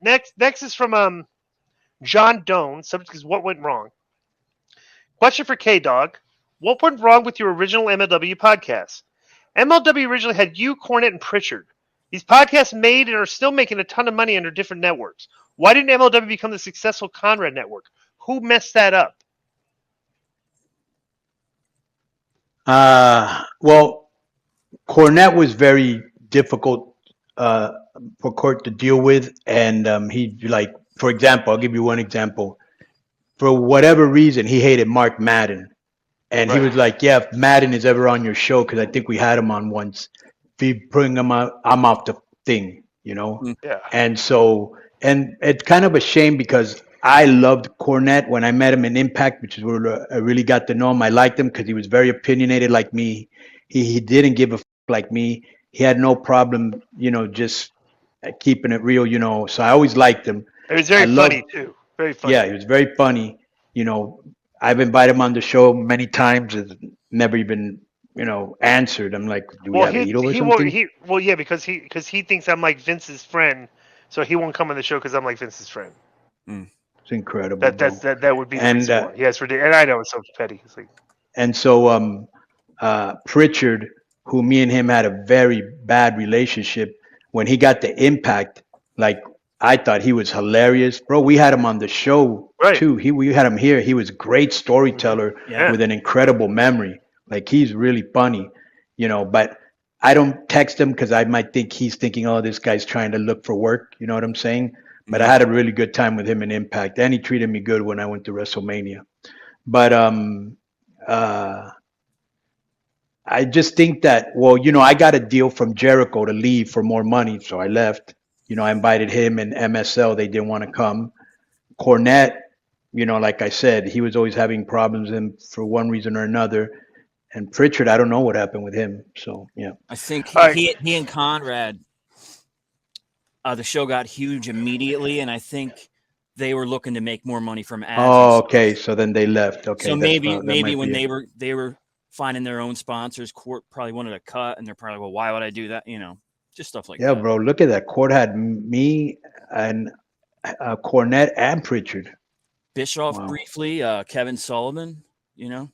Next is from John Doan. Subject is what went wrong. Question for K Dog: what went wrong with your original MLW podcast? MLW originally had you, Cornette, and Pritchard. These podcasts made and are still making a ton of money under different networks. Why didn't MLW become the successful Conrad network? Who messed that up? Well, Cornette was very difficult for Court to deal with, and he like, for example, I'll give you one example. For whatever reason, he hated Mark Madden, and he was like, "Yeah, if Madden is ever on your show, because I think we had him on once. If you bring him out, I'm off the thing, you know." Yeah. And so, and it's kind of a shame because I loved Cornette when I met him in Impact, which is where I really got to know him. I liked him because he was very opinionated like me. He didn't give a like me. He had no problem, you know, just keeping it real, you know. So I always liked him. It was very funny too. Very funny. Yeah, he was very funny. You know, I've invited him on the show many times and never even, you know, answered. I'm like, do we have Edo or something? Yeah, because he thinks I'm like Vince's friend, so he won't come on the show because I'm like Vince's friend. It's incredible. That would be the reason why. Yes, ridiculous. And I know it's so petty. It's like, and so Pritchard, who me and him had a very bad relationship, when he got the Impact, like I thought he was hilarious, bro. We had him on the show too. We had him here. He was a great storyteller with an incredible memory. Like he's really funny, you know. But I don't text him because I might think he's thinking, "Oh, this guy's trying to look for work." You know what I'm saying? But I had a really good time with him in Impact, and he treated me good when I went to WrestleMania. But I just think that, well, you know, I got a deal from Jericho to leave for more money, so I left. You know, I invited him and MSL. They didn't want to come. Cornette, you know, like I said, he was always having problems and for one reason or another. And Pritchard, I don't know what happened with him. So, yeah. I think he and Conrad, the show got huge immediately, and I think they were looking to make more money from ads. Oh, okay. So then they left. Okay. So maybe when they were finding their own sponsors, Court probably wanted a cut, and they're probably, well, why would I do that? You know, just stuff like that. Yeah, bro. Look at that. Court had me and Cornette and Pritchard. Bischoff briefly, Kevin Sullivan, you know.